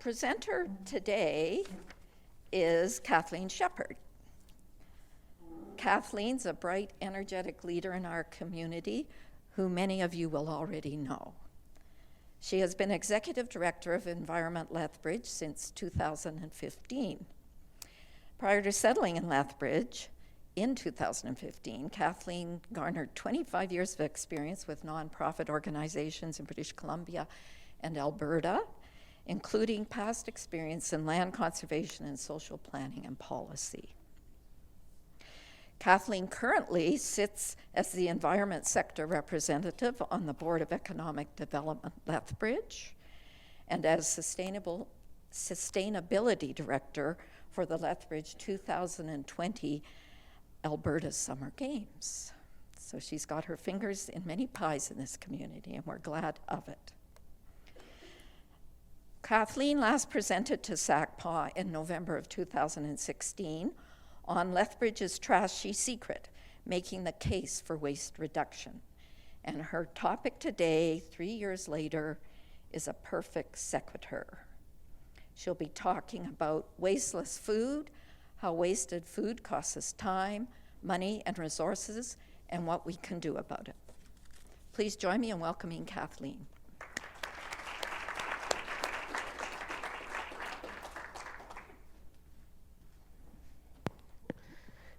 presenter today is Kathleen Sheppard. Kathleen's a bright, energetic leader in our community who many of you will already know. She has been Executive Director of Environment Lethbridge since 2015. Prior to settling in Lethbridge in 2015, Kathleen garnered 25 years of experience with nonprofit organizations in British Columbia and Alberta, including past experience in land conservation and social planning and policy. Kathleen currently sits as the Environment Sector Representative on the Board of Economic Development Lethbridge and as Sustainability Director for the Lethbridge 2020 Alberta Summer Games. So she's got her fingers in many pies in this community, and we're glad of it. Kathleen last presented to SACPA in November of 2016 on Lethbridge's trashy secret, making the case for waste reduction. And her topic today, 3 years later, is a perfect sequitur. She'll be talking about wasteless food, how wasted food costs us time, money, and resources, and what we can do about it. Please join me in welcoming Kathleen.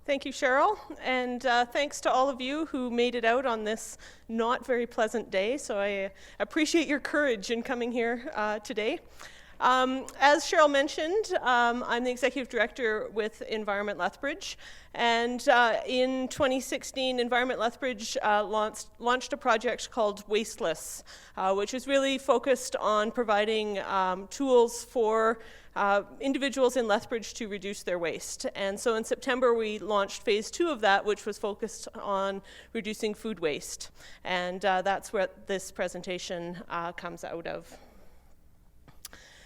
Thank you, Cheryl, and thanks to all of you who made it out on this not very pleasant day, so I appreciate your courage in coming here today. As Cheryl mentioned, I'm the Executive Director with Environment Lethbridge, and in 2016, Environment Lethbridge launched a project called Wasteless, which is really focused on providing tools for individuals in Lethbridge to reduce their waste. And so in September, we launched phase 2 of that, which was focused on reducing food waste. And that's what this presentation comes out of.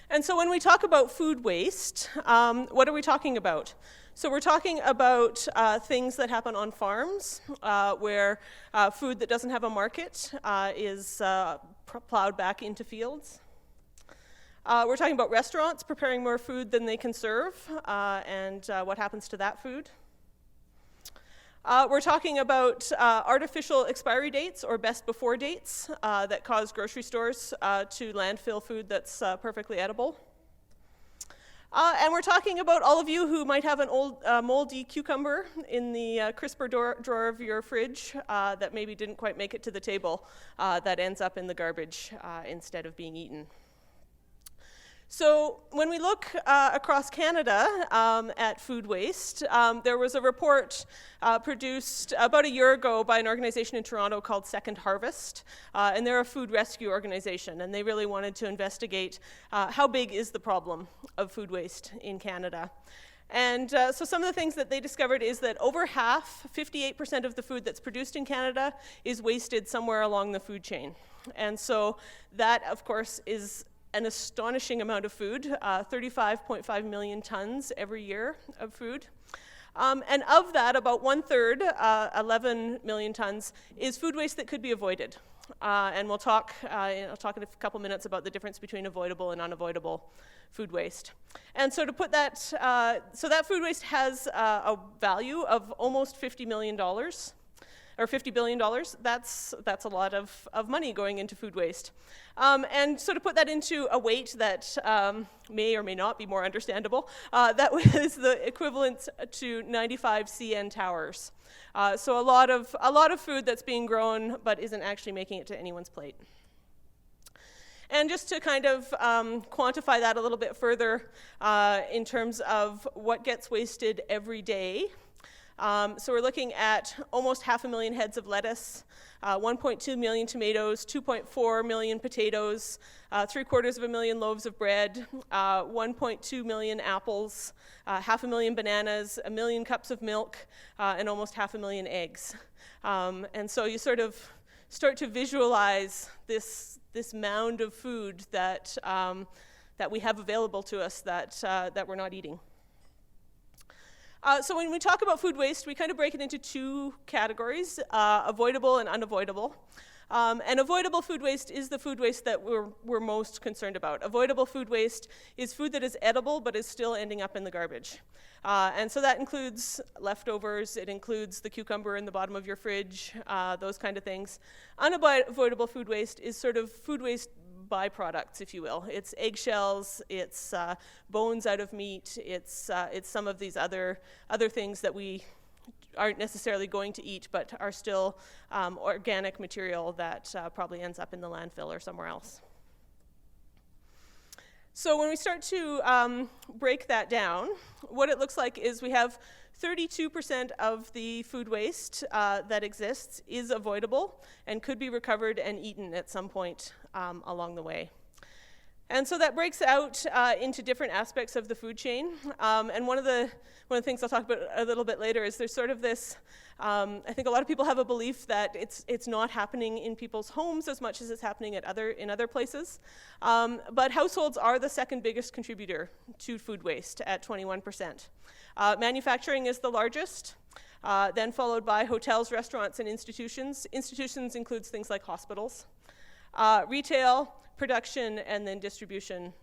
And so when we talk about food waste, what are we talking about? So we're talking about things that happen on farms, where food that doesn't have a market is plowed back into fields. We're talking about restaurants preparing more food than they can serve, and what happens to that food. We're talking about artificial expiry dates or best before dates that cause grocery stores to landfill food that's perfectly edible. And we're talking about all of you who might have an old moldy cucumber in the crisper drawer of your fridge that maybe didn't quite make it to the table, that ends up in the garbage instead of being eaten. So when we look across Canada at food waste, there was a report produced about a year ago by an organization in Toronto called Second Harvest, and they're a food rescue organization, and they really wanted to investigate how big is the problem of food waste in Canada. And so some of the things that they discovered is that over half, 58% of the food that's produced in Canada is wasted somewhere along the food chain. And so that, of course, is an astonishing amount of food, 35.5 million tons every year of food. And of that, about 1/3, 11 million tons, is food waste that could be avoided. And I'll talk in a couple minutes about the difference between avoidable and unavoidable food waste. And so to put that, so that food waste has a value of almost $50 million. Or $50 billion, that's a lot of money going into food waste. And so to put that into a weight that may or may not be more understandable, that was the equivalent to 95 CN towers. So a lot of food that's being grown but isn't actually making it to anyone's plate. And just to kind of quantify that a little bit further in terms of what gets wasted every day, so we're looking at almost 500,000 heads of lettuce, 1.2 million tomatoes, 2.4 million potatoes, 750,000 loaves of bread, 1.2 million apples, 500,000 bananas, 1 million cups of milk, and almost 500,000 eggs. And so you sort of start to visualize this mound of food that we have available to us that we're not eating. So when we talk about food waste, we kind of break it into two categories, avoidable and unavoidable. And avoidable food waste is the food waste that we're most concerned about. Avoidable food waste is food that is edible but is still ending up in the garbage. And so that includes leftovers, it includes the cucumber in the bottom of your fridge, those kind of things. Unavoidable food waste is sort of food waste byproducts, if you will. It's eggshells, it's bones out of meat, it's some of these other things that we aren't necessarily going to eat, but are still organic material that probably ends up in the landfill or somewhere else. So when we start to break that down, what it looks like is we have 32% of the food waste that exists is avoidable and could be recovered and eaten at some point along the way. And so that breaks out into different aspects of the food chain. And one of the things I'll talk about a little bit later is there's sort of this, I think a lot of people have a belief that it's not happening in people's homes as much as it's happening in other places. But households are the second biggest contributor to food waste at 21%. Manufacturing is the largest, then followed by hotels, restaurants, and institutions. Institutions includes things like hospitals. Retail, production, and then distribution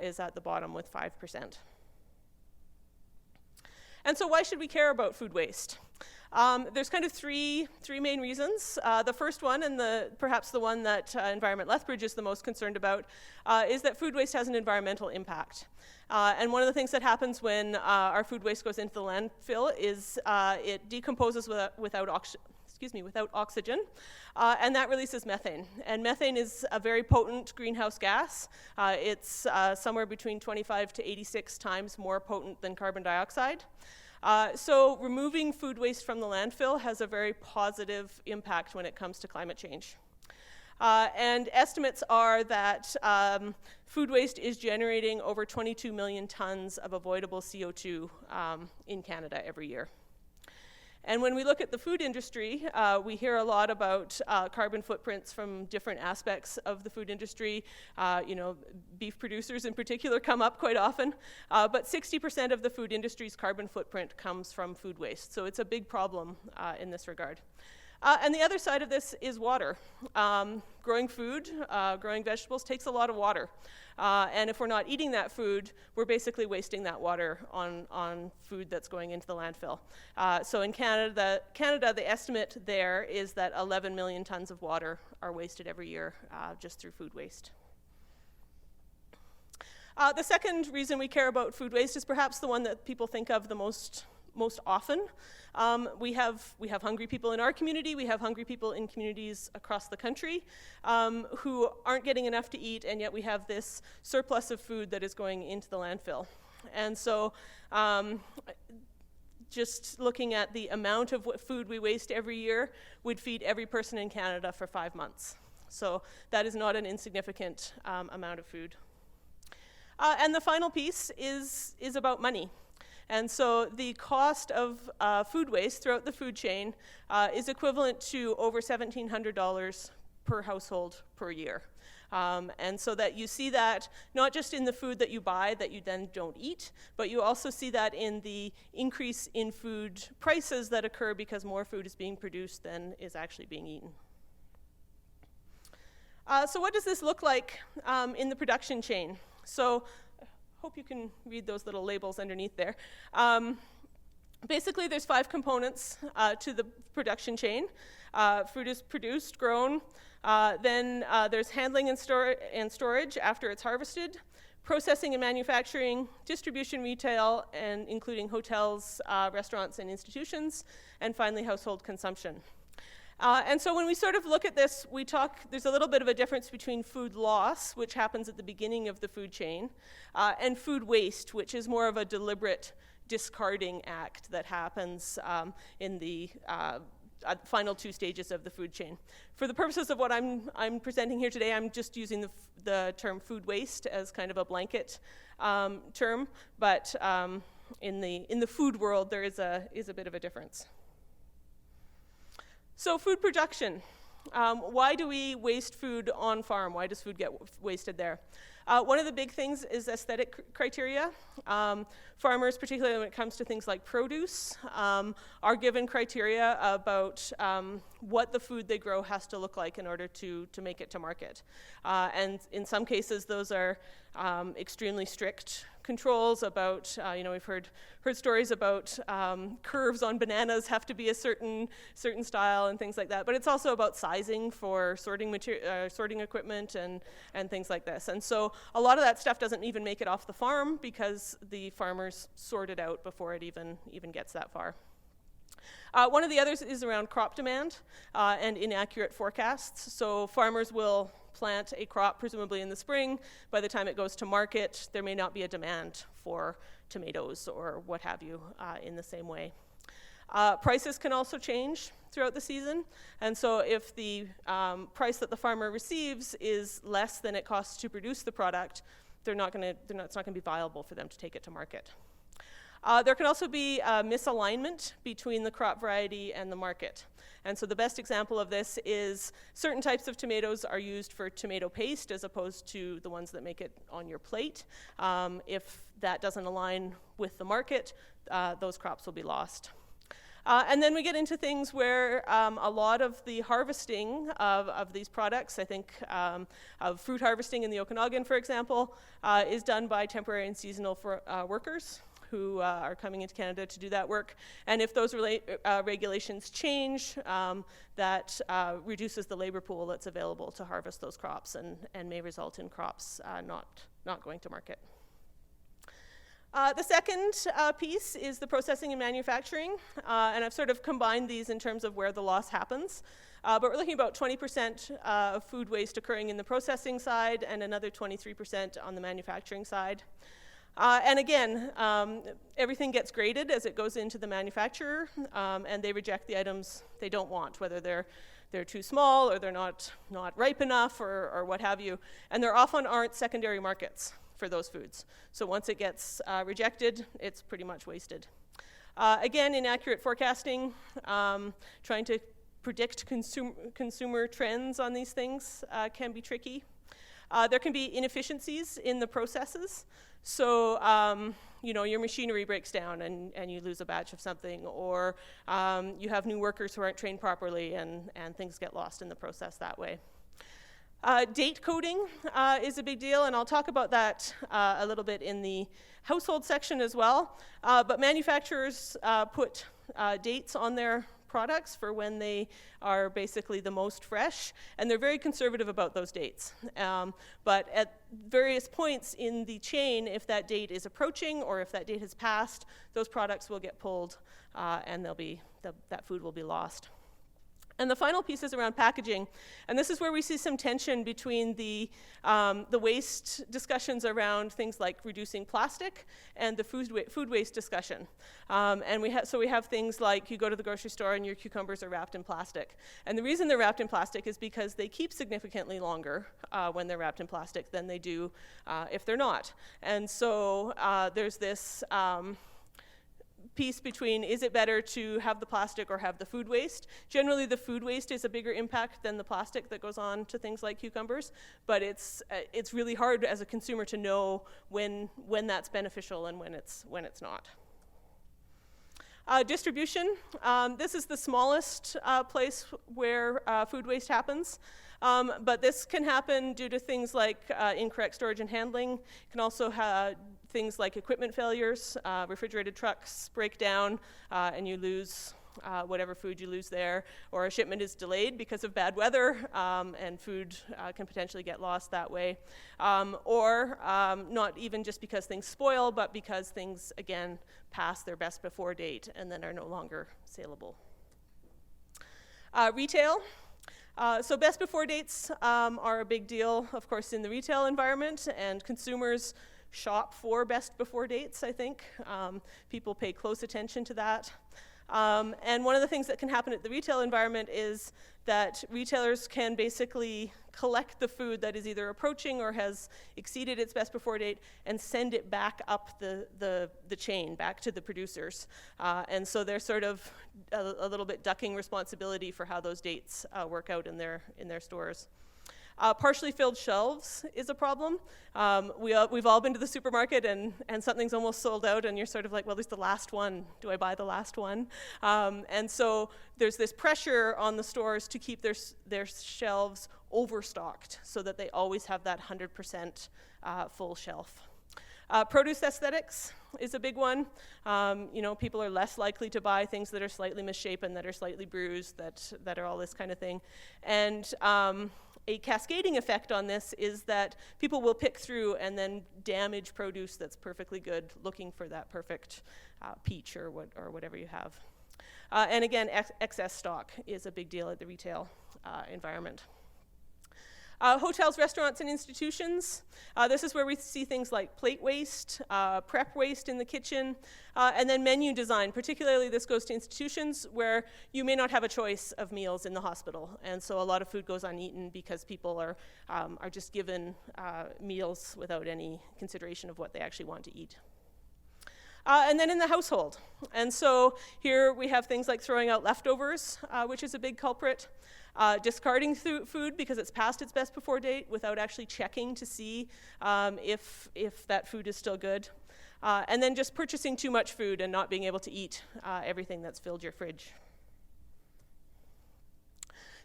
is at the bottom with 5%. And so why should we care about food waste? There's kind of three main reasons. The first one, and perhaps the one that Environment Lethbridge is the most concerned about, is that food waste has an environmental impact. And one of the things that happens when our food waste goes into the landfill is it decomposes without oxygen, and that releases methane. And methane is a very potent greenhouse gas. It's somewhere between 25 to 86 times more potent than carbon dioxide. So removing food waste from the landfill has a very positive impact when it comes to climate change. And estimates are that food waste is generating over 22 million tons of avoidable CO2 in Canada every year. And when we look at the food industry, we hear a lot about carbon footprints from different aspects of the food industry. Beef producers in particular come up quite often. But 60% of the food industry's carbon footprint comes from food waste. So it's a big problem in this regard. And the other side of this is water. Growing food, growing vegetables takes a lot of water. And if we're not eating that food, we're basically wasting that water on food that's going into the landfill. So in Canada, the estimate there is that 11 million tons of water are wasted every year just through food waste. The second reason we care about food waste is perhaps the one that people think of the most often. We have hungry people in our community, we have hungry people in communities across the country who aren't getting enough to eat, and yet we have this surplus of food that is going into the landfill. And so just looking at the amount of food we waste every year would feed every person in Canada for 5 months. So that is not an insignificant amount of food. And the final piece is about money. And so the cost of food waste throughout the food chain is equivalent to over $1,700 per household per year. And so that you see that not just in the food that you buy that you then don't eat, but you also see that in the increase in food prices that occur because more food is being produced than is actually being eaten. So what does this look like in the production chain? So hope you can read those little labels underneath there. Basically, there's 5 components to the production chain. Fruit is produced, grown. Then there's handling and storage after it's harvested, processing and manufacturing, distribution, retail, and including hotels, restaurants, and institutions, and finally household consumption. And so when we sort of look at this, there's a little bit of a difference between food loss, which happens at the beginning of the food chain, and food waste, which is more of a deliberate discarding act that happens in the final 2 stages of the food chain. For the purposes of what I'm presenting here today, I'm just using the term food waste as kind of a blanket term, but in the food world, there is a bit of a difference. So food production. Why do we waste food on farm? Why does food get wasted there? One of the big things is aesthetic criteria. Farmers, particularly when it comes to things like produce, are given criteria about what the food they grow has to look like in order to make it to market. And in some cases, those are extremely strict controls about, we've heard stories about curves on bananas have to be a certain style and things like that. But it's also about sizing for sorting equipment and things like this. And so a lot of that stuff doesn't even make it off the farm because the farmers sort it out before it even gets that far. One of the others is around crop demand and inaccurate forecasts. So farmers will plant a crop presumably in the spring. By the time it goes to market, there may not be a demand for tomatoes or what have you in the same way. Prices can also change throughout the season, and so if the price that the farmer receives is less than it costs to produce the product, it's not going to be viable for them to take it to market. There can also be misalignment between the crop variety and the market. And so the best example of this is certain types of tomatoes are used for tomato paste as opposed to the ones that make it on your plate. If that doesn't align with the market, those crops will be lost. And then we get into things where a lot of the harvesting of these products, I think of fruit harvesting in the Okanagan, for example, is done by temporary and seasonal workers who are coming into Canada to do that work. And if those regulations change, that reduces the labor pool that's available to harvest those crops and may result in crops not going to market. The second piece is the processing and manufacturing, and I've sort of combined these in terms of where the loss happens. But we're looking at about 20% of food waste occurring in the processing side and another 23% on the manufacturing side. And again, everything gets graded as it goes into the manufacturer, and they reject the items they don't want, whether they're too small or they're not ripe enough or what have you. And there often aren't secondary markets for those foods. So once it gets rejected, it's pretty much wasted. Again, inaccurate forecasting, trying to predict consumer trends on these things can be tricky. There can be inefficiencies in the processes. So, your machinery breaks down and you lose a batch of something, or you have new workers who aren't trained properly and things get lost in the process that way. Date coding is a big deal, and I'll talk about that a little bit in the household section as well. But manufacturers put dates on their products for when they are basically the most fresh, and they're very conservative about those dates. But at various points in the chain, if that date is approaching or if that date has passed, those products will get pulled and that food will be lost. And the final piece is around packaging, and this is where we see some tension between the waste discussions around things like reducing plastic and the food waste discussion. And we have things like you go to the grocery store and your cucumbers are wrapped in plastic. And the reason they're wrapped in plastic is because they keep significantly longer when they're wrapped in plastic than they do if they're not. And so there's this piece between, is it better to have the plastic or have the food waste? Generally, the food waste is a bigger impact than the plastic that goes on to things like cucumbers, but it's really hard as a consumer to know when that's beneficial and when it's not. Distribution. This is the smallest place where food waste happens. But this can happen due to things like incorrect storage and handling. It can also have things like equipment failures, refrigerated trucks break down, and you lose whatever food you lose there, or a shipment is delayed because of bad weather, and food can potentially get lost that way. Or not even just because things spoil, but because things, again, pass their best before date and then are no longer saleable. Retail. So best before dates are a big deal, of course, in the retail environment, and consumers shop for best before dates, I think. People pay close attention to that. And one of the things that can happen at the retail environment is that retailers can basically collect the food that is either approaching or has exceeded its best before date and send it back up the chain, back to the producers. And so they're sort of a little bit ducking responsibility for how those dates work out in their stores. Partially filled shelves is a problem. We've all been to the supermarket and something's almost sold out and you're sort of like, well, there's the last one. Do I buy the last one? And so there's this pressure on the stores to keep their shelves overstocked so that they always have that 100% full shelf. Produce aesthetics is a big one. People are less likely to buy things that are slightly misshapen, that are slightly bruised, that are all this kind of thing. And a cascading effect on this is that people will pick through and then damage produce that's perfectly good, looking for that perfect peach or whatever you have. And again, excess stock is a big deal at the retail environment. Hotels, restaurants, and institutions. This is where we see things like plate waste, prep waste in the kitchen, and then menu design. Particularly this goes to institutions where you may not have a choice of meals in the hospital. And so a lot of food goes uneaten because people are just given meals without any consideration of what they actually want to eat. And then in the household. And so here we have things like throwing out leftovers, which is a big culprit. Discarding food because it's past its best before date without actually checking to see if that food is still good. And then just purchasing too much food and not being able to eat everything that's filled your fridge.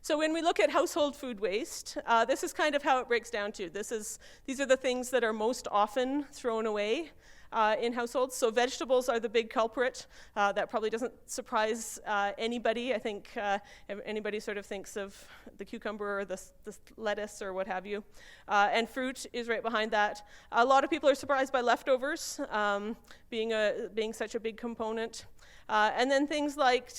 So when we look at household food waste, this is kind of how it breaks down to. These are the things that are most often thrown away in households. So vegetables are the big culprit. That probably doesn't surprise anybody. I think anybody sort of thinks of the cucumber or the lettuce or what have you. And fruit is right behind that. A lot of people are surprised by leftovers being such a big component. And then things like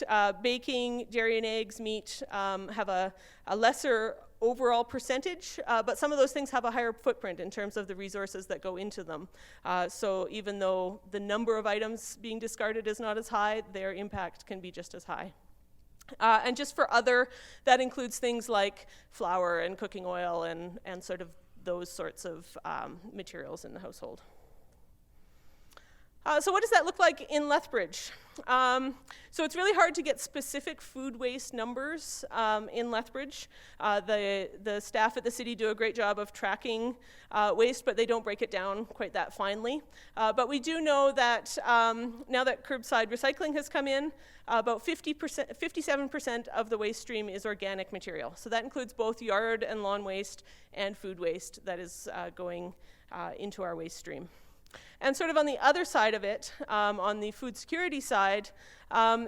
baking, dairy and eggs, meat have a lesser overall percentage, but some of those things have a higher footprint in terms of the resources that go into them. So even though the number of items being discarded is not as high, their impact can be just as high. And just for other, that includes things like flour and cooking oil and sort of those sorts of materials in the household. So what does that look like in Lethbridge? So it's really hard to get specific food waste numbers in Lethbridge. The staff at the city do a great job of tracking waste, but they don't break it down quite that finely. But we do know that now that curbside recycling has come in, about 57% of the waste stream is organic material. So that includes both yard and lawn waste and food waste that is going into our waste stream. And sort of on the other side of it, on the food security side,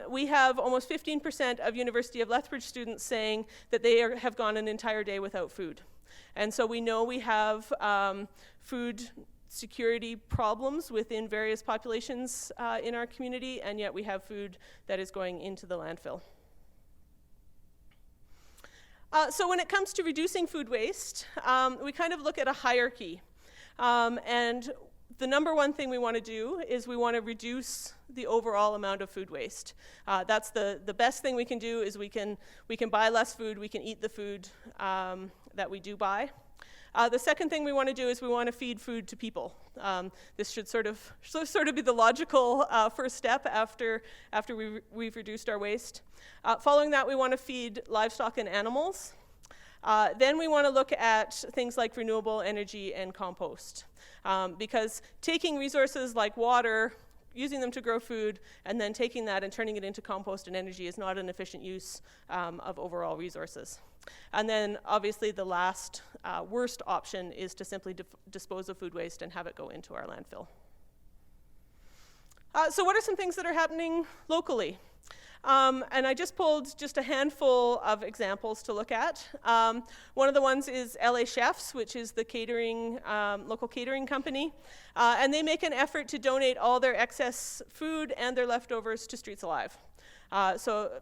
we have almost 15% of University of Lethbridge students saying that they have gone an entire day without food. And so we know we have food security problems within various populations in our community, and yet we have food that is going into the landfill. So when it comes to reducing food waste, we kind of look at a hierarchy. And the number one thing we want to do is we want to reduce the overall amount of food waste. That's the best thing we can do is we can buy less food, we can eat the food that we do buy. The second thing we want to do is we want to feed food to people. This should sort of be the logical first step after we've reduced our waste. Following that, we want to feed livestock and animals. Then we want to look at things like renewable energy and compost. Because taking resources like water, using them to grow food, and then taking that and turning it into compost and energy is not an efficient use of overall resources. And then obviously the last worst option is to simply dispose of food waste and have it go into our landfill. So what are some things that are happening locally? And I just pulled just a handful of examples to look at. One of the ones is LA Chefs, which is the local catering company. And they make an effort to donate all their excess food and their leftovers to Streets Alive. So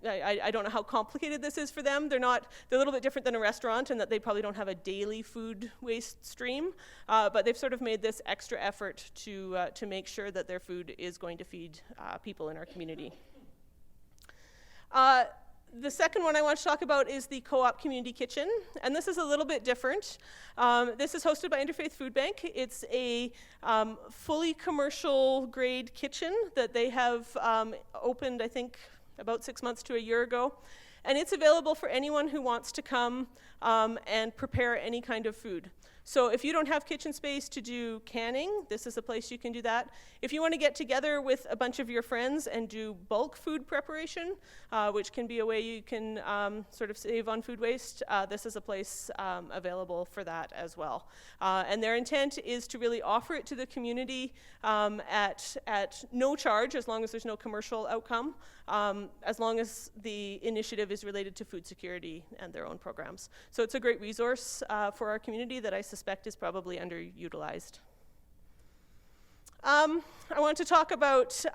I don't know how complicated this is for them. They're a little bit different than a restaurant in that they probably don't have a daily food waste stream, but they've sort of made this extra effort to make sure that their food is going to feed people in our community. The second one I want to talk about is the CoOp Community Kitchen, and this is a little bit different. This is hosted by Interfaith Food Bank. It's a fully commercial grade kitchen that they have opened, I think, about 6 months to a year ago. and it's available for anyone who wants to come and prepare any kind of food. So if you don't have kitchen space to do canning, this is a place you can do that. If you want to get together with a bunch of your friends and do bulk food preparation, which can be a way you can sort of save on food waste, this is a place available for that as well. And their intent is to really offer it to the community at no charge, as long as there's no commercial outcome, as long as the initiative is related to food security and their own programs. So it's a great resource for our community that I suspect is probably underutilized. I want to talk about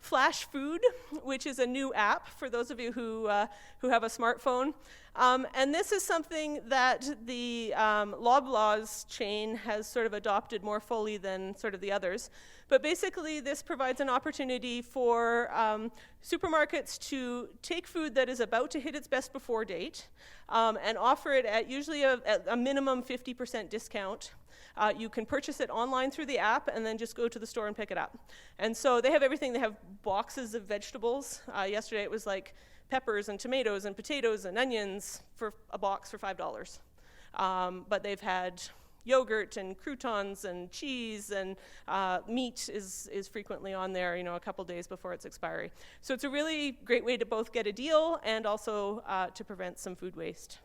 Flash Food, which is a new app for those of you who have a smartphone. And this is something that the Loblaws chain has sort of adopted more fully than sort of the others. But basically, this provides an opportunity for supermarkets to take food that is about to hit its best before date and offer it at usually a minimum 50% discount. You can purchase it online through the app and then just go to the store and pick it up. And so they have everything. They have boxes of vegetables. Yesterday it was like peppers and tomatoes and potatoes and onions for a box for $5. But they've had yogurt and croutons and cheese, and meat is frequently on there, a couple days before its expiry. So it's a really great way to both get a deal and also to prevent some food waste.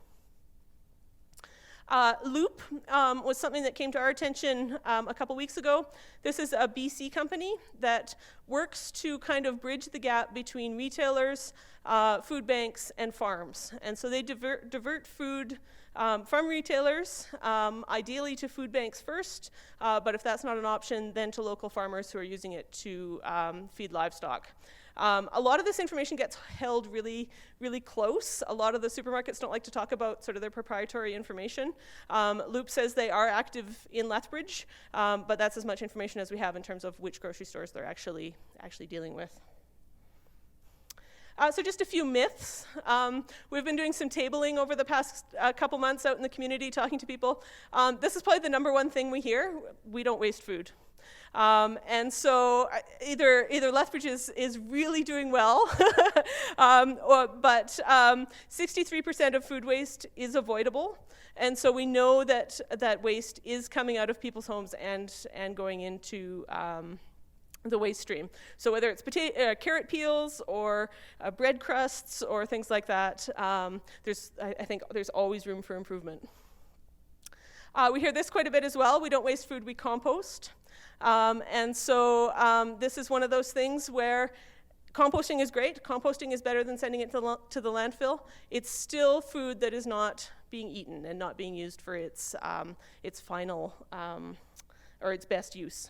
Loop was something that came to our attention a couple weeks ago. This is a BC company that works to kind of bridge the gap between retailers, food banks, and farms. And so they divert food from retailers, ideally to food banks first, but if that's not an option, then to local farmers who are using it to feed livestock. A lot of this information gets held really, really close. A lot of the supermarkets don't like to talk about sort of their proprietary information. Loop says they are active in Lethbridge, but that's as much information as we have in terms of which grocery stores they're actually dealing with. So just a few myths. We've been doing some tabling over the past couple months out in the community, talking to people. This is probably the number one thing we hear: we don't waste food. And so either Lethbridge is really doing well, but 63% of food waste is avoidable. And so we know that waste is coming out of people's homes and going into the waste stream. So whether it's carrot peels or bread crusts or things like that, I think there's always room for improvement. We hear this quite a bit as well: we don't waste food, we compost. And so this is one of those things where composting is great. Composting is better than sending it to the landfill. It's still food that is not being eaten and not being used for its final or its best use.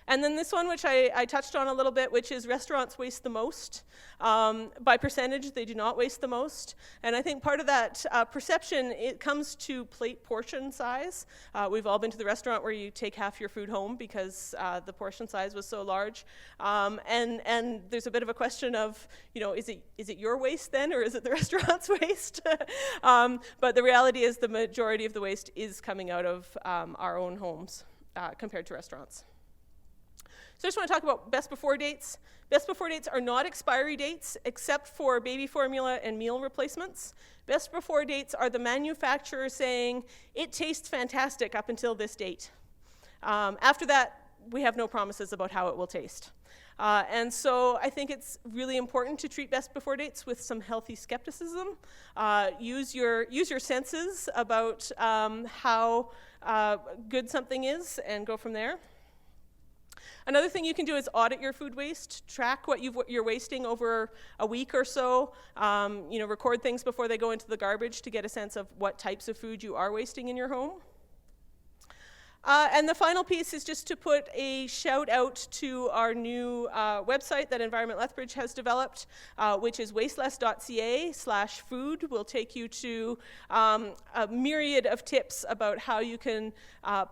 And then this one, which I touched on a little bit, which is restaurants waste the most. By percentage, they do not waste the most. And I think part of that perception, it comes to plate portion size. We've all been to the restaurant where you take half your food home because the portion size was so large. And there's a bit of a question of, is it your waste then, or is it the restaurant's waste? But the reality is the majority of the waste is coming out of our own homes compared to restaurants. So I just want to talk about best before dates. Best before dates are not expiry dates, except for baby formula and meal replacements. Best before dates are the manufacturer saying, it tastes fantastic up until this date. After that, we have no promises about how it will taste. And so I think it's really important to treat best before dates with some healthy skepticism. Use your senses about how good something is and go from there. Another thing you can do is audit your food waste. Track what you're wasting over a week or so. Record things before they go into the garbage to get a sense of what types of food you are wasting in your home. And the final piece is just to put a shout out to our new website that Environment Lethbridge has developed, which is wasteless.ca/food. Will take you to a myriad of tips about how you can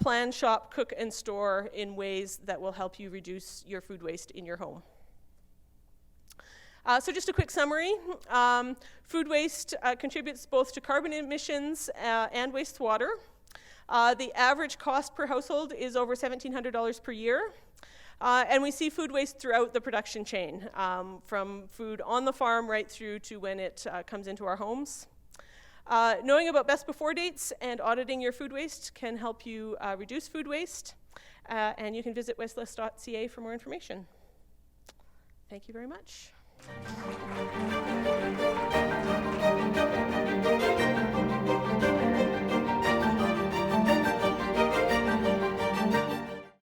plan, shop, cook, and store in ways that will help you reduce your food waste in your home. So just a quick summary. Food waste contributes both to carbon emissions and wastewater. The average cost per household is over $1,700 per year. And we see food waste throughout the production chain, from food on the farm right through to when it comes into our homes. Knowing about best before dates and auditing your food waste can help you reduce food waste. And you can visit wasteless.ca for more information. Thank you very much.